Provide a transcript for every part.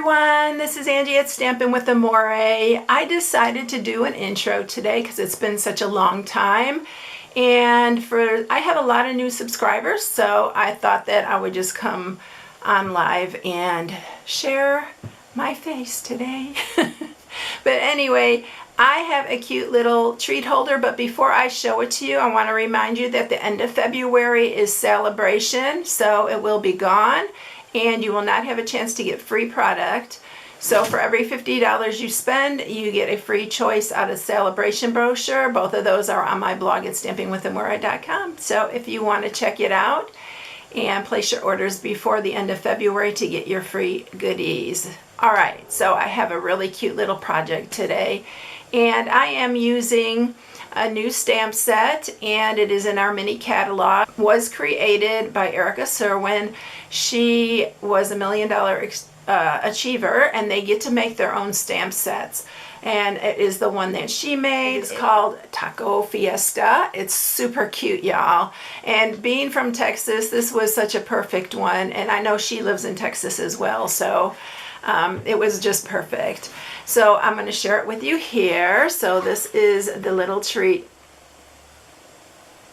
everyone, this is Angie at Stampin' with Amore. I decided to do an intro today because it's been such a long time, and I have a lot of new subscribers, so I thought that I would just come on live and share my face today. But anyway, I have a cute little treat holder, but before I show it to you, I want to remind you that the end of February is celebration, so it will be gone. And you will not have a chance to get free product. So for every $50 you spend, you get a free choice out of celebration brochure. Both of those are on my blog at StampingWithAmore.com. So if you want to check it out and place your orders before the end of February to get your free goodies. All right, so I have a really cute little project today, and I am using a new stamp set, and it is in our mini catalog. It was created by Erica Serwin. She was a $1 Million achiever, and they get to make their own stamp sets. And it is the one that she made. It's called Taco Fiesta. It's super cute, y'all. And being from Texas, this was such a perfect one. And I know she lives in Texas as well, so it was just perfect. So I'm going to share it with you here. So this is the little treat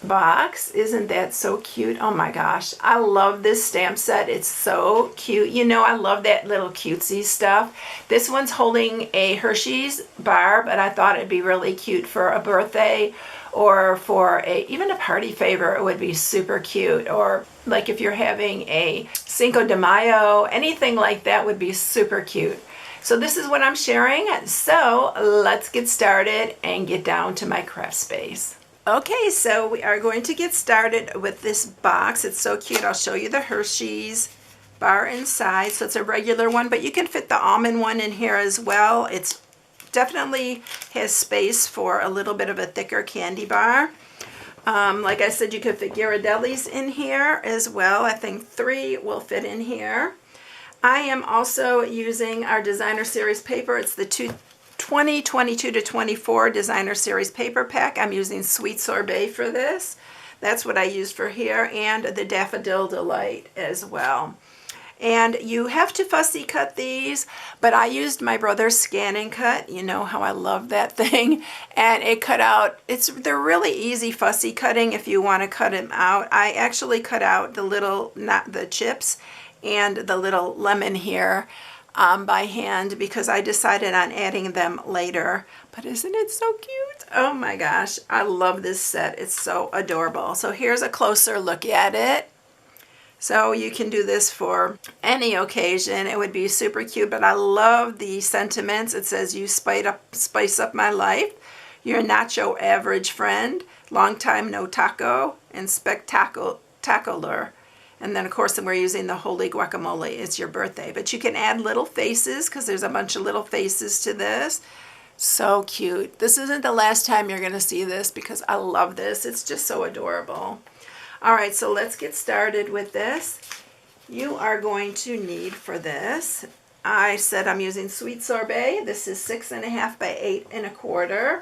box. Isn't that so cute? Oh my gosh, I love this stamp set. It's so cute. You know, I love that little cutesy stuff. This one's holding a Hershey's bar, but I thought it'd be really cute for a birthday or for even a party favor. It would be super cute. Or like if you're having a Cinco de Mayo, anything like that would be super cute. So this is what I'm sharing. So let's get started and get down to my craft space. Okay, so we are going to get started with this box. It's so cute. I'll show you the Hershey's bar inside. So it's a regular one, but you can fit the almond one in here as well. It's definitely has space for a little bit of a thicker candy bar. Like I said, you could fit Ghirardelli's in here as well. I think 3 will fit in here. I am also using our designer series paper. It's the 2022 to 24 designer series paper pack. I'm using Sweet Sorbet for this. That's what I used for here, and the Daffodil Delight as well. And you have to fussy cut these, but I used my brother's Scan and Cut. You know how I love that thing. And it cut out, they're really easy fussy cutting if you want to cut them out. I actually cut out the little, not the chips, and the little lemon here by hand because I decided on adding them later. But isn't it so cute? Oh my gosh, I love this set. It's so adorable. So here's a closer look at it. So you can do this for any occasion. It would be super cute, but I love the sentiments. It says, you spice up my life. You're not your average friend. Long time no taco, and spectacular. And then, of course, we're using the Holy Guacamole. It's your birthday. But you can add little faces because there's a bunch of little faces to this. So cute. This isn't the last time you're going to see this because I love this. It's just so adorable. All right, so let's get started with this. You are going to need for this, I said I'm using Sweet Sorbet. This is 6.5 by 8.25.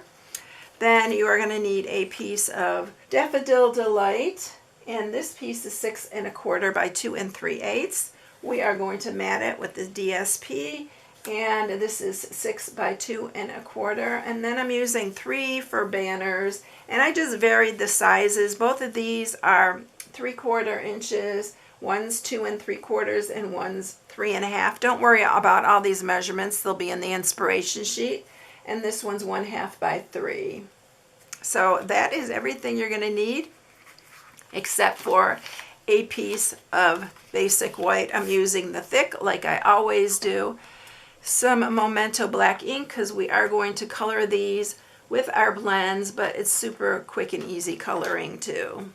Then you are going to need a piece of Daffodil Delight. And this piece is 6.25 by 2 3/8. We are going to mat it with the DSP, and this is 6 by 2 1/4. And then I'm using 3 for banners, and I just varied the sizes. Both of these are 3/4 inches. One's 2 3/4, and one's 3.5. Don't worry about all these measurements; they'll be in the inspiration sheet. And this one's 1/2 by 3. So that is everything you're going to need, except for a piece of basic white. I'm using the thick like I always do. Some Memento black ink because we are going to color these with our blends, but it's super quick and easy coloring too.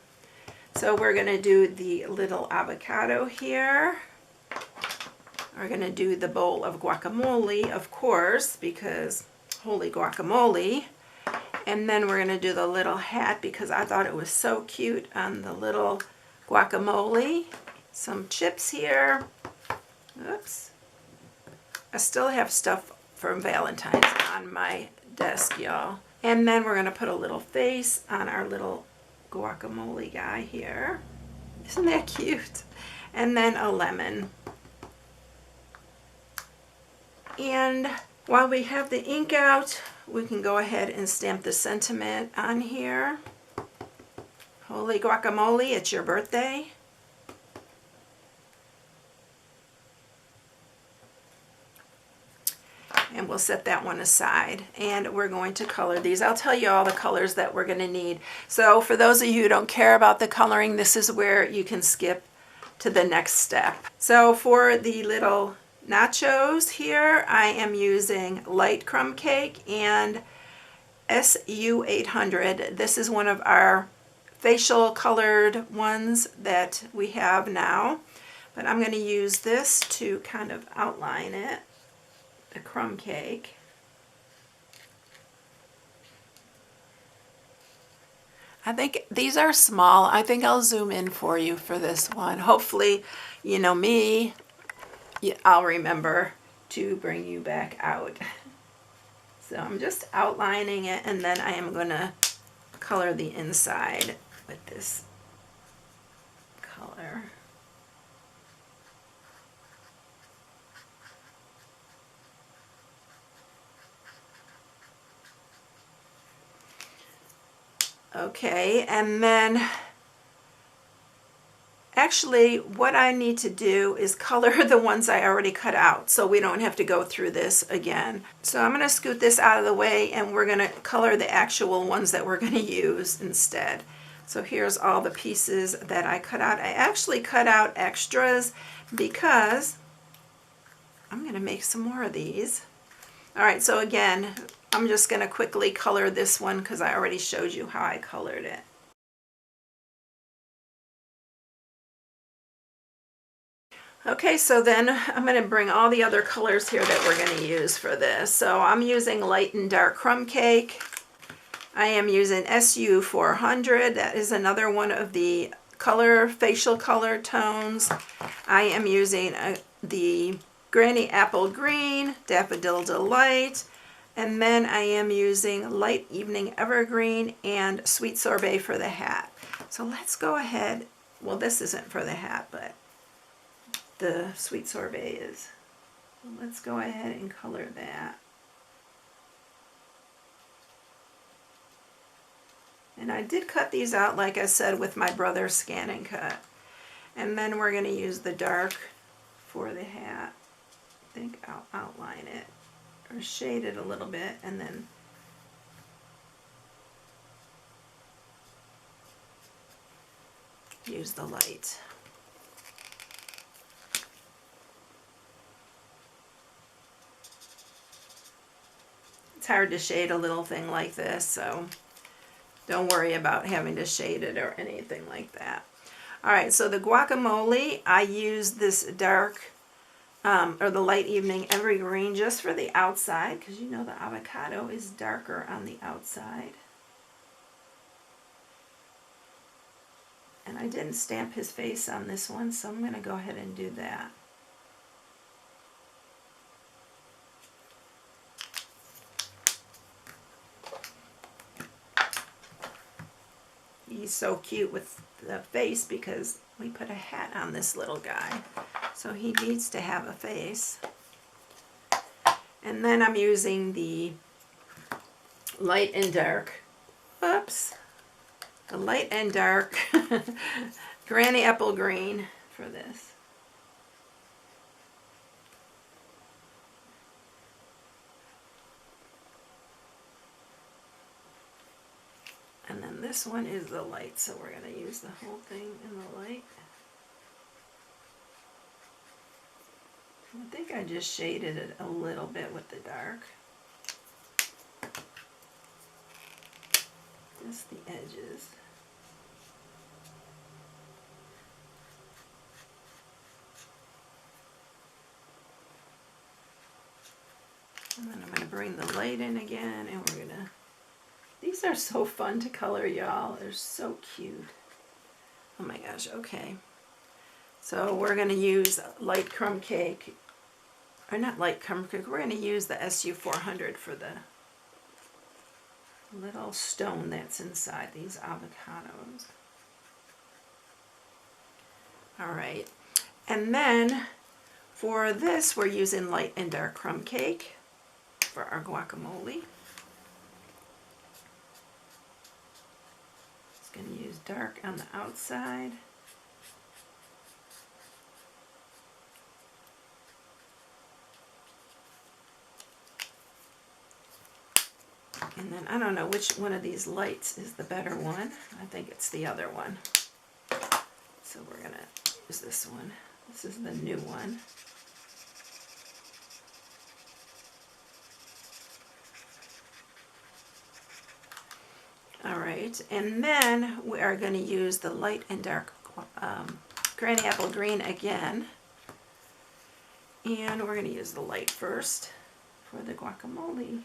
So we're going to do the little avocado here. We're going to do the bowl of guacamole, of course, because holy guacamole. And then we're going to do the little hat because I thought it was so cute on the little guacamole. Some chips here. Oops. I still have stuff from Valentine's on my desk, y'all. And then we're going to put a little face on our little guacamole guy here. Isn't that cute? And then a lemon. And while we have the ink out, we can go ahead and stamp the sentiment on here. Holy guacamole, it's your birthday. And we'll set that one aside, and we're going to color these. I'll tell you all the colors that we're going to need. So for those of you who don't care about the coloring, this is where you can skip to the next step. So for the little nachos here, I am using light crumb cake and SU 800. This is one of our facial colored ones that we have now, but I'm going to use this to kind of outline it, the crumb cake. I think these are small. I think I'll zoom in for you for this one. Hopefully, you know me, I'll remember to bring you back out. So I'm just outlining it, and then I am going to color the inside with this color. Okay, and then actually what I need to do is color the ones I already cut out so we don't have to go through this again. So I'm going to scoot this out of the way, and we're going to color the actual ones that we're going to use instead. So here's all the pieces that I cut out. I actually cut out extras because I'm going to make some more of these. All right, so again, I'm just going to quickly color this one because I already showed you how I colored it. Okay, so then I'm going to bring all the other colors here that we're going to use for this. So I'm using light and dark crumb cake. I am using SU 400. That is another one of the facial color tones. I am using the Granny Apple Green, Daffodil Delight, and then I am using Light Evening Evergreen and Sweet Sorbet for the hat. So let's go ahead. Well, this isn't for the hat, but the Sweet Sorbet is. Let's go ahead and color that. And I did cut these out, like I said, with my brother's scan and cut. And then we're going to use the dark for the hat. I think I'll outline it or shade it a little bit, and then use the light. It's hard to shade a little thing like this, so don't worry about having to shade it or anything like that. All right, so the guacamole, I use this dark or the Light Evening Evergreen just for the outside, because you know the avocado is darker on the outside. And I didn't stamp his face on this one, so I'm going to go ahead and do that. He's so cute with the face because we put a hat on this little guy, so he needs to have a face. And then I'm using the light and dark, the light and dark Granny Apple Green for this. And then this one is the light, so we're going to use the whole thing in the light. I think I just shaded it a little bit with the dark. Just the edges. And then I'm going to bring the light in again, and we're going to... These are so fun to color, y'all. They're so cute. Oh my gosh, okay. So we're going to use light crumb cake, or not light crumb cake, we're going to use the SU 400 for the little stone that's inside these avocados. All right, and then For this, we're using light and dark crumb cake for our guacamole. Just going to use dark on the outside. And then I don't know which one of these lights is the better one. I think it's the other one. So we're going to use this one. This is the new one. All right, and then we are going to use the light and dark granny apple green again. And we're going to use the light first for the guacamole.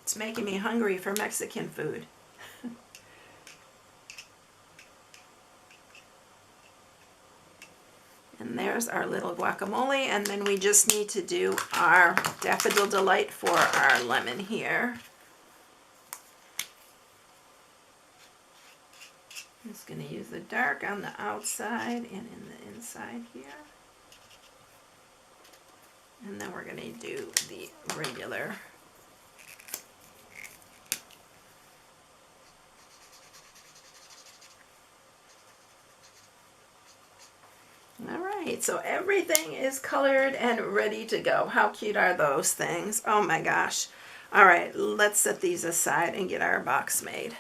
It's making me hungry for Mexican food. And there's our little guacamole, and then we just need to do our Daffodil Delight for our lemon here. I'm just going to use the dark on the outside and in the inside here. And then we're going to do the regular. Alright, so everything is colored and ready to go. How cute are those things? Oh my gosh. Alright, let's set these aside and get our box made.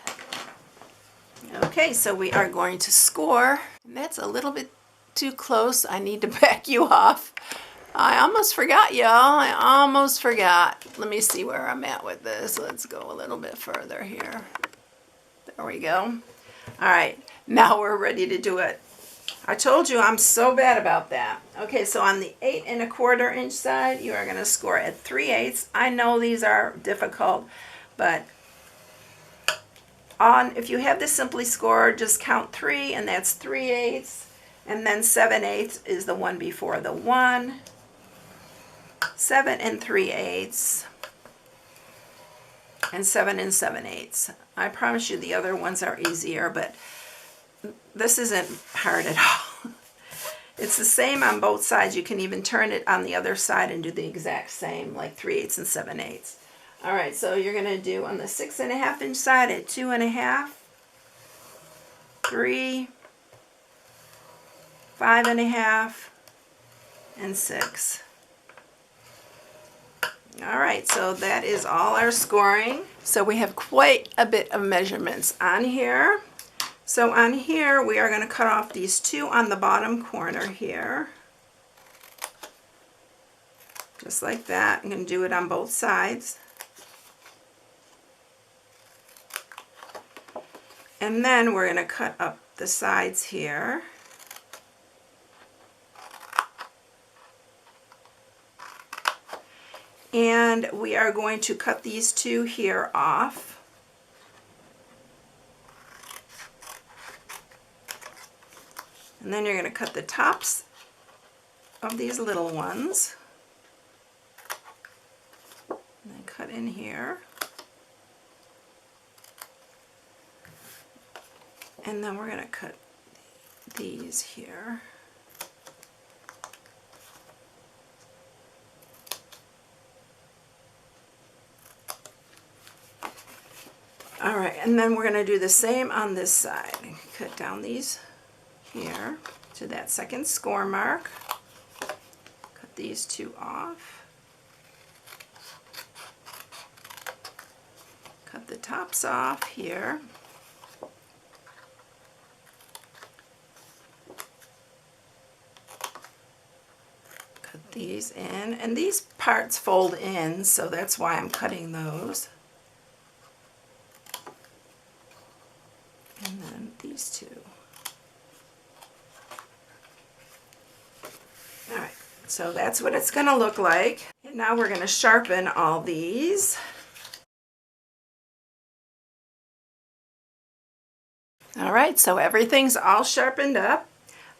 Okay, so we are going to score. And that's a little bit too close. I need to back you off. I almost forgot, y'all. I almost forgot. Let me see where I'm at with this. Let's go a little bit further here. There we go. Alright, now we're ready to do it. I told you I'm so bad about that. Okay, so on the 8 1/4 inch side, you are going to score at 3/8. I know these are difficult, but if you have this simply scored, just count 3, and that's 3/8. And then 7/8 is the one before the 1. 7 3/8. And 7 7/8. I promise you the other ones are easier, but this isn't hard at all. It's the same on both sides. You can even turn it on the other side and do the exact same, like 3/8 and 7/8. All right, so you're going to do on the 6 1/2 inch side at 2 1/2, 3, 5 1/2, and 6. All right, so that is all our scoring. So we have quite a bit of measurements on here. So on here, we are going to cut off these 2 on the bottom corner here. Just like that. I'm going to do it on both sides. And then we're going to cut up the sides here. And we are going to cut these 2 here off. And then you're going to cut the tops of these little ones. And then cut in here. And then we're going to cut these here. All right, and then we're going to do the same on this side. Cut down these here to that second score mark. Cut these 2 off. Cut the tops off here. Cut these in, and these parts fold in, so that's why I'm cutting those. And then these 2. Alright, so that's what it's going to look like. And now we're going to sharpen all these. Alright, so everything's all sharpened up.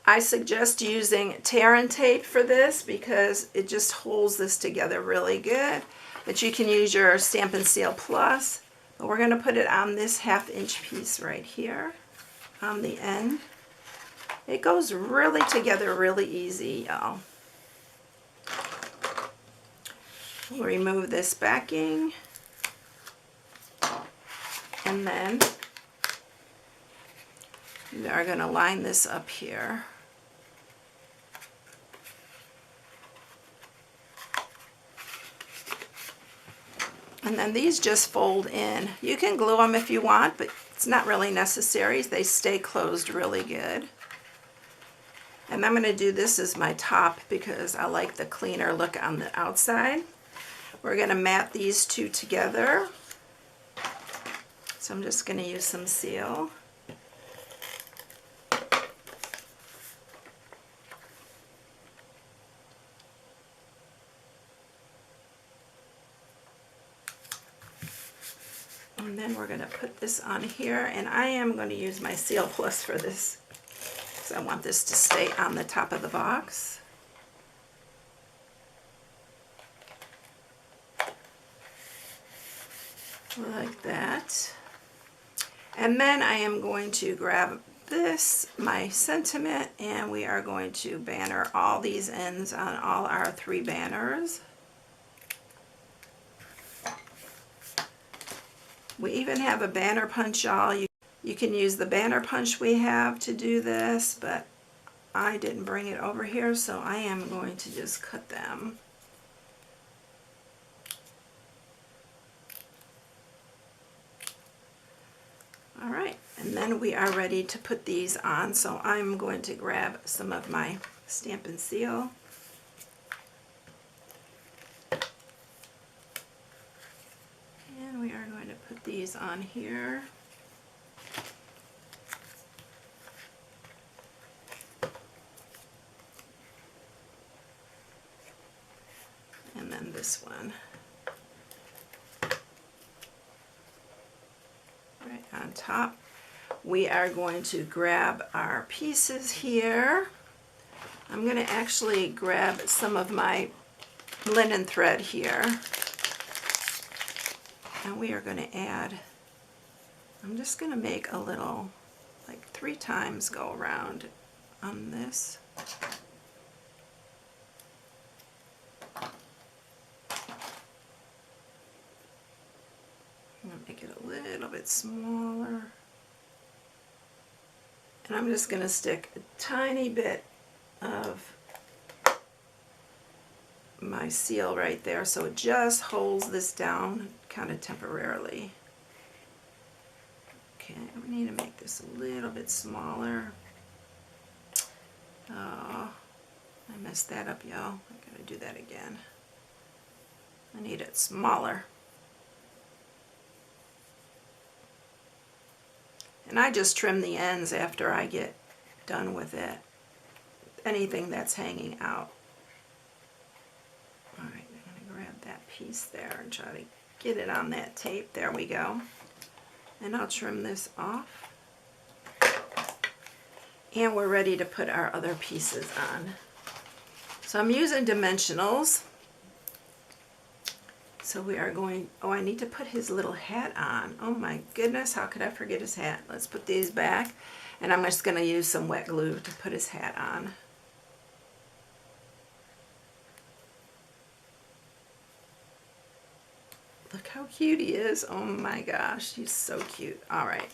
I suggest using tear and tape for this because it just holds this together really good. But you can use your Stampin' Seal Plus. But we're going to put it on this 1/2 inch piece right here on the end. It goes really together really easy, y'all. We'll remove this backing, and then we are going to line this up here. And then these just fold in. You can glue them if you want, but it's not really necessary. They stay closed really good. And I'm going to do this as my top because I like the cleaner look on the outside. We're going to mat these two together. So I'm just going to use some seal. And then we're going to put this on here, and I am going to use my Seal Plus for this because I want this to stay on the top of the box. Like that. And then I am going to grab this, my sentiment, and we are going to banner all these ends on all our 3 banners. We even have a banner punch, y'all. You can use the banner punch we have to do this, but I didn't bring it over here, so I am going to just cut them. All right, and then we are ready to put these on, so I'm going to grab some of my Stampin' Seal. And we are going to put these on here. And then this one. Right on top. We are going to grab our pieces here. I'm going to actually grab some of my linen thread here. And we are going to add, I'm just going to make a little, like 3 times go around on this. I'm going to make it a little bit smaller. And I'm just going to stick a tiny bit of my seal right there so it just holds this down kind of temporarily. Okay, we need to make this a little bit smaller. Oh, I messed that up, y'all. I gotta do that again. I need it smaller. And I just trim the ends after I get done with it. Anything that's hanging out. Alright, I'm going to grab that piece there and try to get it on that tape. There we go. And I'll trim this off. And we're ready to put our other pieces on. So I'm using dimensionals. So we are going, oh, I need to put his little hat on. Oh my goodness, how could I forget his hat? Let's put these back. And I'm just going to use some wet glue to put his hat on. Look how cute he is. Oh my gosh, he's so cute. All right.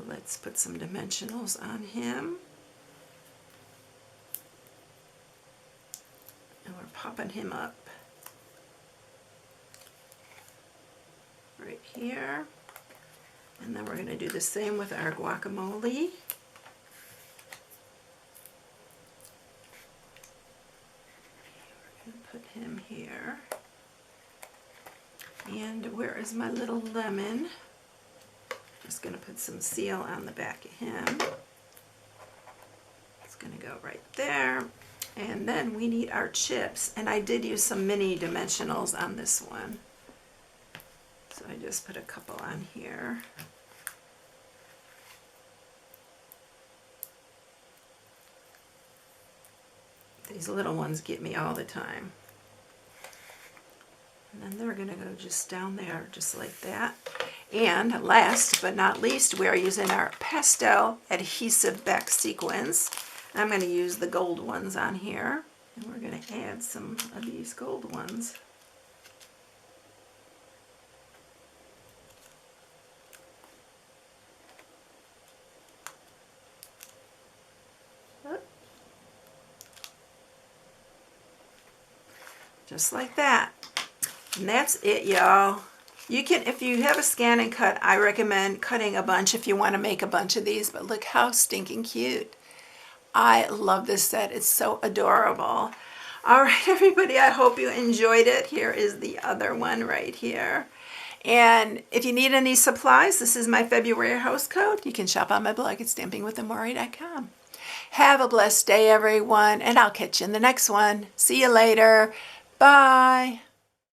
Let's put some dimensionals on him. And we're popping him up right here. And then we're going to do the same with our guacamole. We're going to put him here. And where is my little lemon? Just going to put some seal on the back of him. It's going to go right there. And then we need our chips. And I did use some mini dimensionals on this one. So I just put a couple on here. These little ones get me all the time. And then they're going to go just down there, just like that. And last but not least, we are using our pastel adhesive back sequins. I'm going to use the gold ones on here. And we're going to add some of these gold ones. Just like that. And that's it, y'all. You can, if you have a scan and cut, I recommend cutting a bunch if you want to make a bunch of these, but look how stinking cute. I love this set. It's so adorable. All right, everybody, I hope you enjoyed it. Here is the other one right here. And if you need any supplies, this is my February house code. You can shop on my blog at stampingwithamore.com. Have a blessed day, everyone, and I'll catch you in the next one. See you later. Bye.